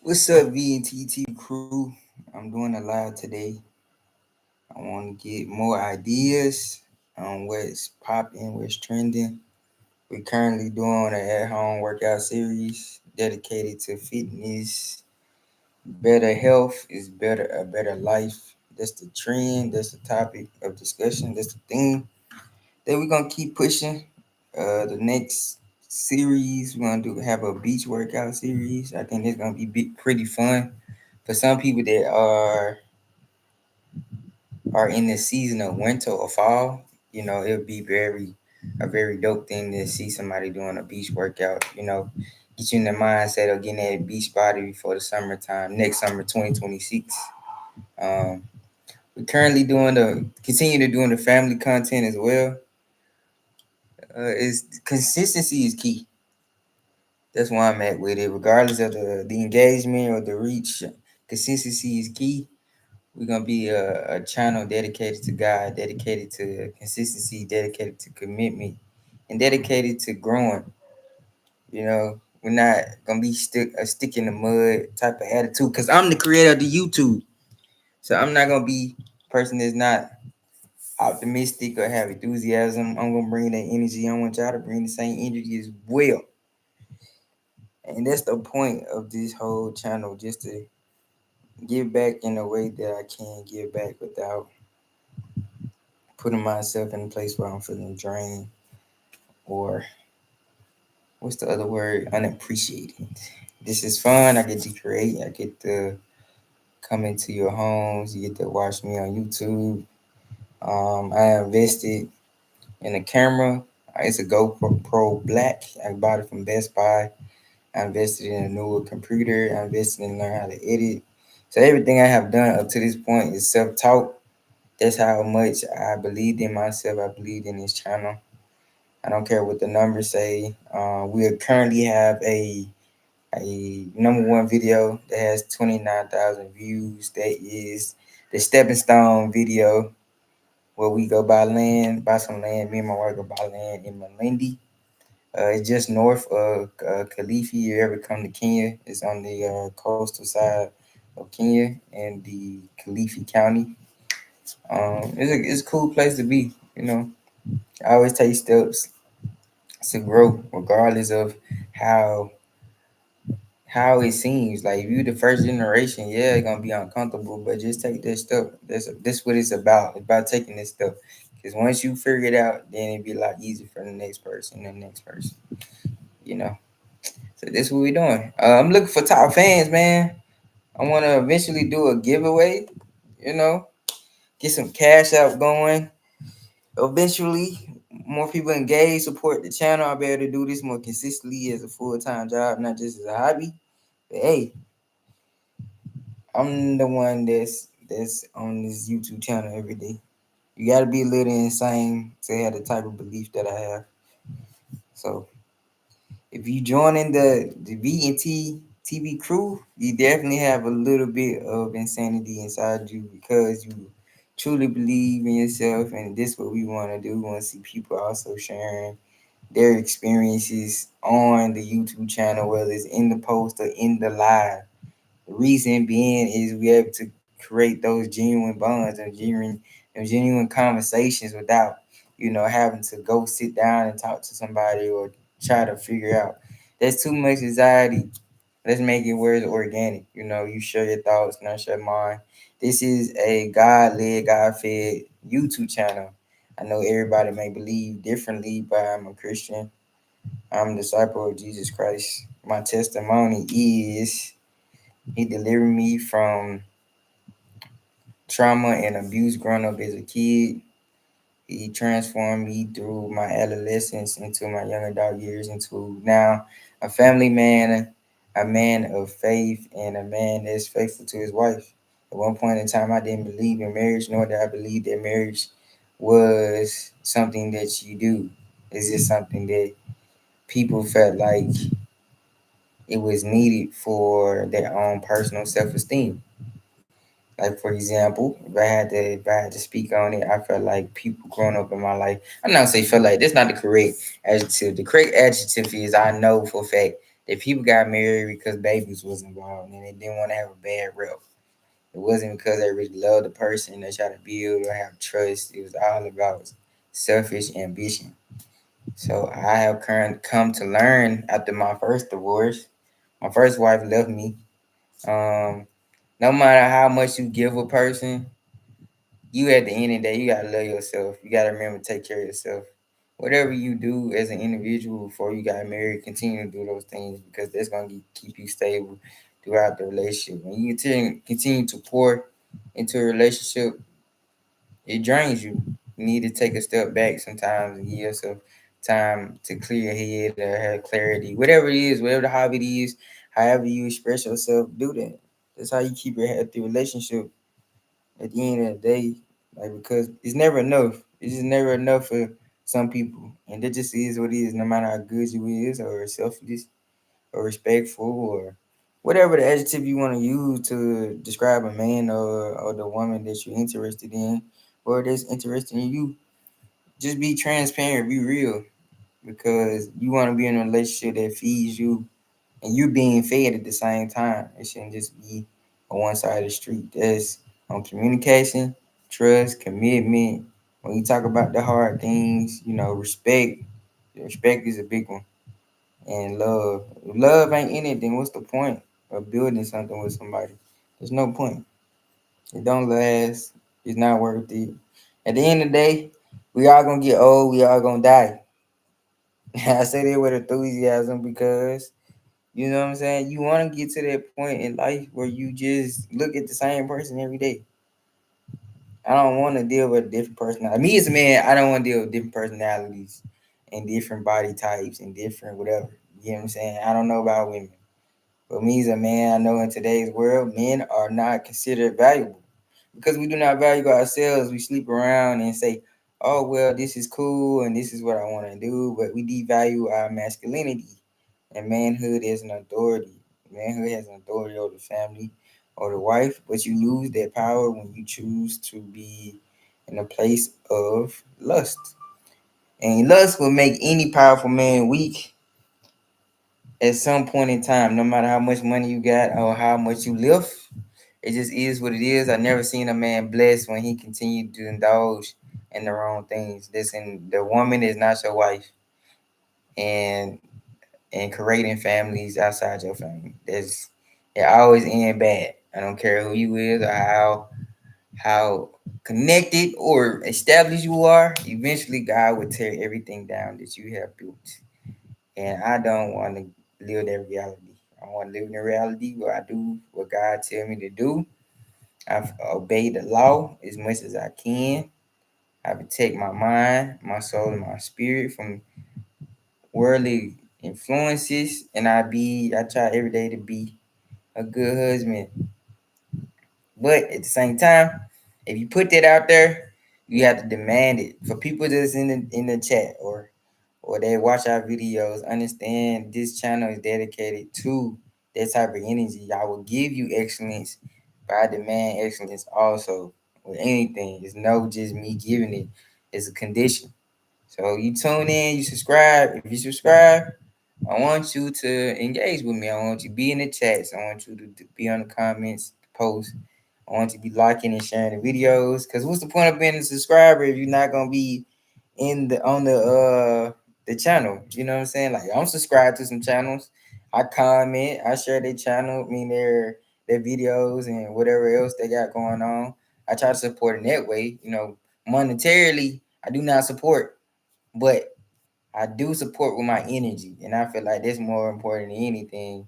What's up, VNTT crew? I'm doing a live today. I want to get more ideas on what's popping, what's trending. We're currently doing an at-home workout series dedicated to fitness. Better health is better, a better life. That's the trend. That's the topic of discussion. That's the theme. Then we're gonna keep pushing. The next series we're gonna do have a beach workout series. I think it's gonna be pretty fun for some people that are in the season of winter or fall. It would be a very dope thing to see somebody doing a beach workout. Get you in the mindset of getting that beach body before the summertime, next summer, 2026. Um, we're currently continue to doing the family content as well. Is consistency is key. That's where I'm at with it, regardless of the engagement or the reach. Consistency is key. We're gonna be a channel dedicated to God, dedicated to consistency, dedicated to commitment, and dedicated to growing. We're not gonna be a stick in the mud type of attitude. Cause I'm the creator of the YouTube, so I'm not gonna be a person that's not optimistic or have enthusiasm. I'm gonna bring that energy. I want y'all to bring the same energy as well, and that's the point of this whole channel, just to give back in a way that I can give back without putting myself in a place where I'm feeling drained or what's the other word? Unappreciated. This is fun. I get to create. I get to come into your homes. You get to watch me on YouTube. I invested in a camera. It's a GoPro Pro Black. I bought it from Best Buy. I invested in a newer computer. I invested in learn how to edit. So everything I have done up to this point is self-taught. That's how much I believed in myself. I believed in this channel. I don't care what the numbers say. We currently have a number one video that has 29,000 views. That is the stepping stone video where we go buy some land. Me and my wife go buy land in Malindi. It's just north of Kilifi. You ever come to Kenya? It's on the coastal side of Kenya and the Kilifi County. It's a cool place to be. I always take steps to grow, regardless of how how it seems. Like if you the first generation, yeah, it's gonna be uncomfortable, but just take that step. That's what it's about. It's about taking this stuff. Because once you figure it out, then it'd be a lot easier for the next person, the next person. You know. So this what we doing. I'm looking for top fans, man. I want to eventually do a giveaway. You know, get some cash out going. Eventually, more people engage, support the channel. I'll be able to do this more consistently as a full time job, not just as a hobby. But hey, I'm the one that's on this YouTube channel every day. You gotta be a little insane to have the type of belief that I have. So if you join in the VNT TV crew, you definitely have a little bit of insanity inside you because you truly believe in yourself, and this is what we want to do. We want to see people also sharing their experiences on the YouTube channel, whether it's in the post or in the live. The reason being is we able to create those genuine bonds and genuine conversations without, having to go sit down and talk to somebody or try to figure out. There's too much anxiety. Let's make it where it's organic. You share your thoughts and I share mine. This is a God led, God fed YouTube channel. I know everybody may believe differently, but I'm a Christian. I'm a disciple of Jesus Christ. My testimony is he delivered me from trauma and abuse growing up as a kid. He transformed me through my adolescence into my young adult years into now a family man, a man of faith, and a man that's faithful to his wife. At one point in time, I didn't believe in marriage, nor did I believe that marriage was something that you do. It's just something that people felt like it was needed for their own personal self esteem. Like for example, if I had to speak on it, I felt like people growing up in my life. I'm not say felt like that's not the correct adjective. The correct adjective is I know for a fact that people got married because babies was involved and they didn't want to have a bad rep. It wasn't because they really loved the person they try to build or have trust. It was all about selfish ambition. So I have come to learn after my first divorce. My first wife left me. Um, no matter how much you give a person, you at the end of the day, you gotta love yourself. You gotta remember to take care of yourself. Whatever you do as an individual before you got married, continue to do those things because that's gonna keep you stable throughout the relationship. When you continue to pour into a relationship, it drains you. You need to take a step back sometimes and give yourself time to clear your head or have clarity. Whatever it is, whatever the hobby it is, however you express yourself, do that. That's how you keep a healthy relationship at the end of the day. Like because it's never enough. It's just never enough for some people. And that just is what it is, no matter how good you is or selfless or respectful or whatever the adjective you want to use to describe a man or the woman that you're interested in or that's interested in you. Just be transparent, be real, because you want to be in a relationship that feeds you and you being fed at the same time. It shouldn't just be on one side of the street. That's on communication, trust, commitment. When you talk about the hard things, respect. Respect is a big one. And love. If love ain't in it, then what's the point of building something with somebody? There's no point. It don't last. It's not worth it. At the end of the day, we all gonna get old. We all gonna die. I say that with enthusiasm because you know what I'm saying. You want to get to that point in life where you just look at the same person every day. I don't want to deal with a different personality. Me as a man, I don't want to deal with different personalities and different body types and different whatever. You know what I'm saying? I don't know about women. But me as a man, I know in today's world, men are not considered valuable. Because we do not value ourselves, we sleep around and say, oh, well, this is cool and this is what I want to do. But we devalue our masculinity. And manhood is an authority. Manhood has an authority over the family or the wife, but you lose that power when you choose to be in a place of lust. And lust will make any powerful man weak at some point in time, no matter how much money you got or how much you lift. It just is what it is. I never seen a man blessed when he continued to indulge in the wrong things. Listen, the woman is not your wife, and creating families outside your family. It always end bad. I don't care who you is or how connected or established you are. Eventually, God will tear everything down that you have built. And I don't want to live that reality. I want to live in a reality where I do what God tell me to do. I've obeyed the law as much as I can. I protect my mind, my soul, and my spirit from worldly influences, and I try every day to be a good husband. But at the same time, if you put that out there, you have to demand it for people that's in the chat or they watch our videos. Understand this channel is dedicated to that type of energy. I will give you excellence, but I demand excellence also with anything. It's no just me giving it. It's a condition. So you tune in, you subscribe. If you subscribe, I want you to engage with me. I want you to be in the chats. I want you to be on the comments, post. I want you to be liking and sharing the videos. Cause what's the point of being a subscriber if you're not gonna be in the channel? You know what I'm saying? Like I'm subscribed to some channels. I comment, I share their channel, I mean their videos and whatever else they got going on. I try to support in that way. Monetarily, I do not support, but I do support with my energy, and I feel like that's more important than anything.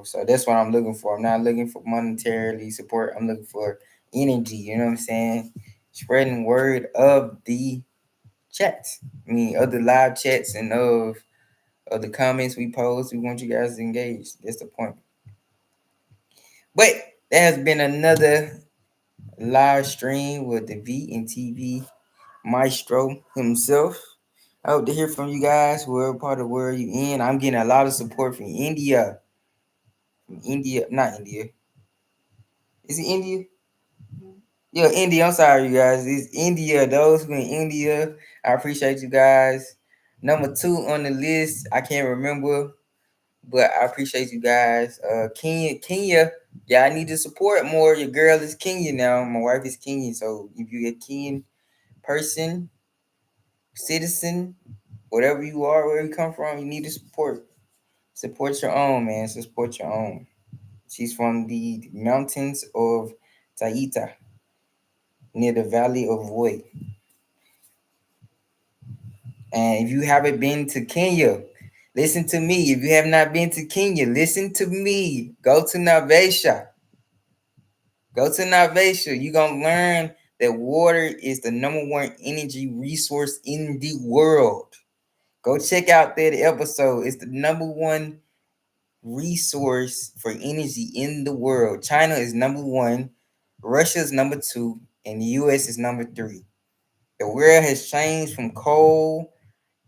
So that's what I'm looking for. I'm not looking for monetarily support. I'm looking for energy. You know what I'm saying? Spreading word of the chats. I mean, of the live chats and of the comments we post. We want you guys to engage. That's the point. But there has been another live stream with the V and TV maestro himself. I hope to hear from you guys, wherever part of the world you in. I'm getting a lot of support from India. From India, not India. Is it India? Yeah, India. I'm sorry, you guys. It's India. Those who in India, I appreciate you guys. Number 2 on the list, I can't remember. But I appreciate you guys. Kenya, yeah, I need to support more. Your girl is Kenya now. My wife is Kenyan. So if you're a Kenyan person, citizen, whatever you are, where you come from, you need to support. Support your own, man. Support your own. She's from the mountains of Taita, near the Valley of Voy. And if you haven't been to Kenya, listen to me. If you have not been to Kenya, listen to me. Go to Navesha. Go to Navesha. You're going to learn that water is the number one energy resource in the world. Go check out that episode. It's the number one resource for energy in the world. China is number one, Russia is number two, and the US is number three. The world has changed from coal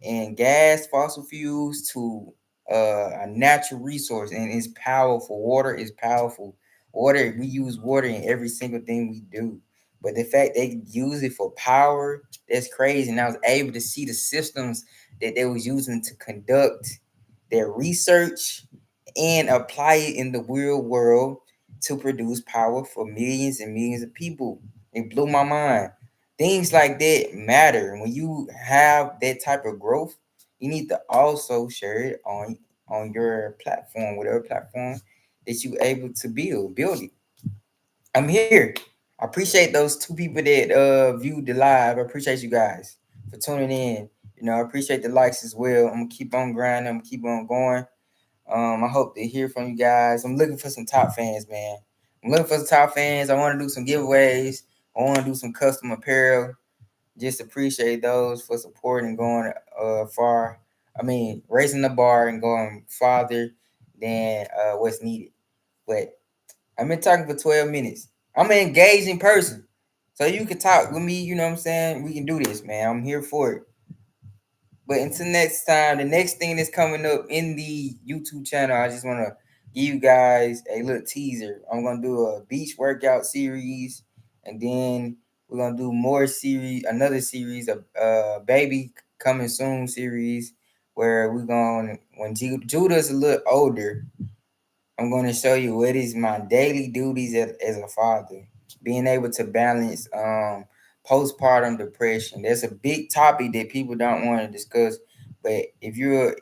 and gas, fossil fuels to a natural resource, and it's powerful. Water is powerful. Water, we use water in every single thing we do. But the fact they use it for power, that's crazy. And I was able to see the systems that they was using to conduct their research and apply it in the real world to produce power for millions and millions of people. It blew my mind. Things like that matter. When you have that type of growth, you need to also share it on your platform, whatever platform that you able to build it. I'm here. I appreciate those two people that viewed the live. I appreciate you guys for tuning in. I appreciate the likes as well. I'm gonna keep on grinding. I'm gonna keep on going. I hope to hear from you guys. I'm looking for some top fans, man. I'm looking for some top fans. I want to do some giveaways. I want to do some custom apparel. Just appreciate those for supporting, going far. I mean, raising the bar and going farther than what's needed. But I've been talking for 12 minutes. I'm an engaging person. So you can talk with me, you know what I'm saying? We can do this, man. I'm here for it. But until next time, the next thing that's coming up in the YouTube channel, I just want to give you guys a little teaser. I'm going to do a beach workout series, and then we're going to do more series, another series of baby coming soon series, where we're going, when Judah's a little older, I'm going to show you what is my daily duties as a father. Being able to balance postpartum depression. That's a big topic that people don't want to discuss. But if you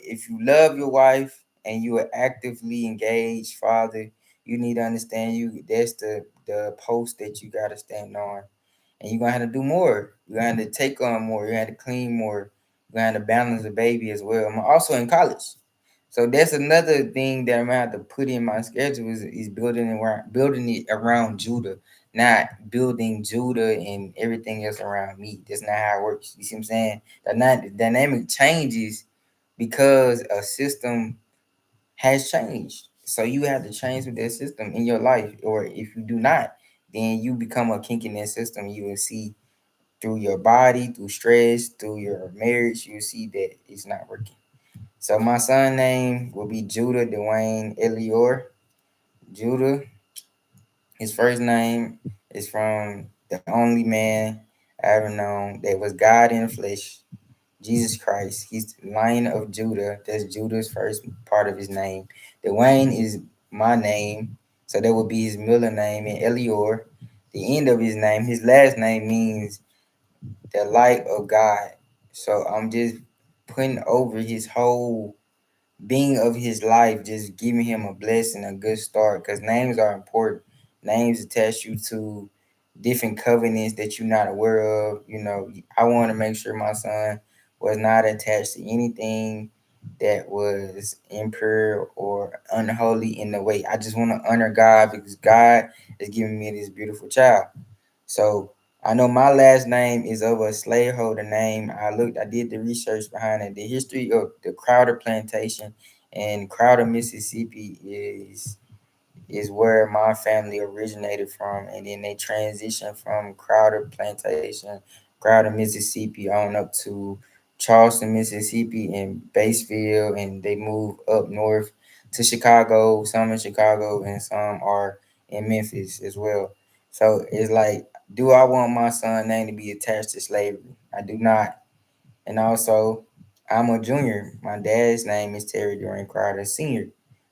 love your wife and you are actively engaged father, you need to understand that's the post that you gotta stand on. And you're gonna have to do more. You're gonna have to take on more, you're gonna have to clean more, you're gonna have to balance the baby as well. I'm also in college. So that's another thing that I'm gonna have to put in my schedule is building it around Judah, not building Judah and everything else around me. That's not how it works. You see what I'm saying? The dynamic changes because a system has changed. So you have to change with that system in your life. Or if you do not, then you become a kink in that system. You will see through your body, through stress, through your marriage, you see that it's not working. So my son name will be Judah Dwayne Elior. Judah, his first name is from the only man I ever known that was God in the flesh, Jesus Christ. He's the Lion of Judah. That's Judah's first part of his name. Dwayne is my name, so that would be his middle name. And Elior, the end of his name, his last name means the light of God. So I'm just putting over his whole being of his life, just giving him a blessing, a good start, because names are important. Names attach you to different covenants that you're not aware of. I want to make sure my son was not attached to anything that was impure or unholy in the way. I just want to honor God because God is giving me this beautiful child. So I know my last name is of a slaveholder name. I did the research behind it. The history of the Crowder plantation and Crowder, Mississippi is where my family originated from, and then they transitioned from Crowder plantation, Crowder, Mississippi, on up to Charleston, Mississippi, and Batesville, and they moved up north to Chicago. Some in Chicago, and some are in Memphis as well. So it's like, do I want my son name to be attached to slavery? I do not. And also, I'm a junior. My dad's name is Terry Dorian Crowder Sr.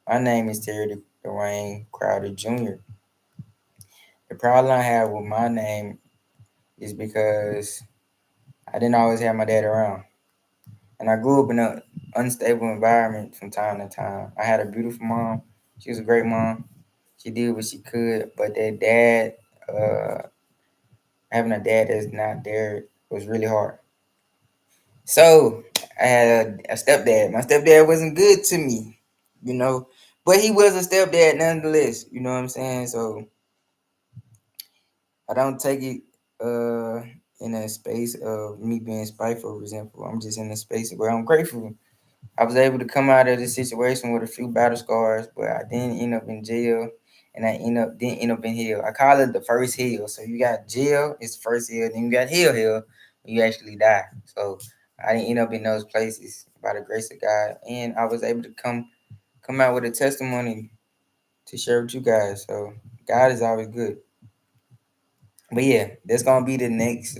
My name is Terry Dwayne Crowder Jr. The problem I have with my name is because I didn't always have my dad around. And I grew up in an unstable environment from time to time. I had a beautiful mom. She was a great mom. She did what she could, but that dad, having a dad that's not there was really hard. So I had a stepdad. My stepdad wasn't good to me, you know, but he was a stepdad nonetheless. You know what I'm saying? So I don't take it in a space of me being spiteful or resentful. I'm just in a space where I'm grateful. I was able to come out of this situation with a few battle scars, but I didn't end up in jail, and I didn't end up in hell. I call it the first hell. So you got jail, it's the first hell, then you got hell when you actually die. So I didn't end up in those places by the grace of God, and I was able to come out with a testimony to share with you guys. So God is always good. But yeah, that's gonna be the next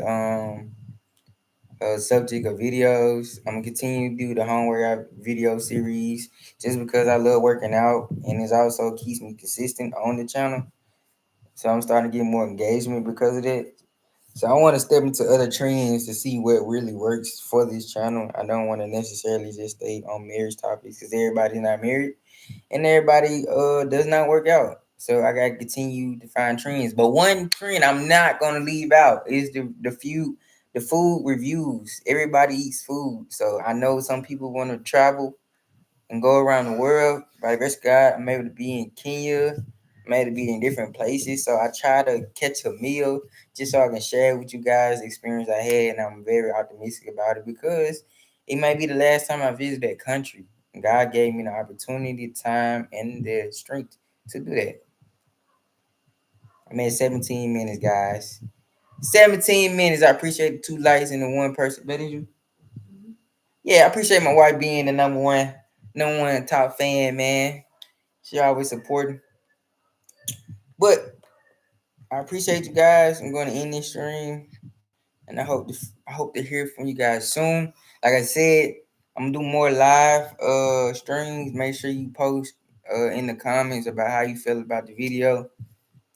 subject of videos. I'm gonna continue to do the homework video series just because I love working out, and it also keeps me consistent on the channel. So I'm starting to get more engagement because of that. So I want to step into other trends to see what really works for this channel. I don't want to necessarily just stay on marriage topics because everybody's not married and everybody does not work out. So I gotta continue to find trends. But one trend I'm not gonna leave out is the food reviews. Everybody eats food. So I know some people want to travel and go around the world. By the grace of God, I'm able to be in Kenya. I'm able to be in different places. So I try to catch a meal just so I can share with you guys the experience I had. And I'm very optimistic about it because it might be the last time I visit that country. God gave me the opportunity, time, and the strength to do that. I made 17 minutes, guys. 17 minutes. I appreciate the 2 likes and the one person. But did you? Yeah, I appreciate my wife being the number one top fan, man. She always supporting. But I appreciate you guys. I'm going to end this stream, and I hope to hear from you guys soon. Like I said, I'm gonna do more live streams. Make sure you post in the comments about how you feel about the video.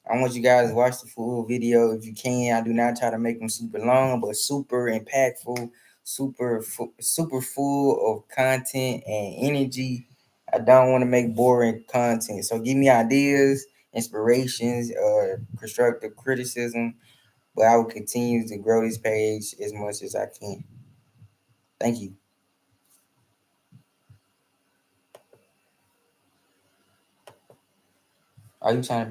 I want you guys to watch the full video if you can. I do not try to make them super long, but super impactful, super full of content and energy. I don't want to make boring content. So give me ideas, inspirations, constructive criticism. But I will continue to grow this page as much as I can. Thank you. Are you trying to be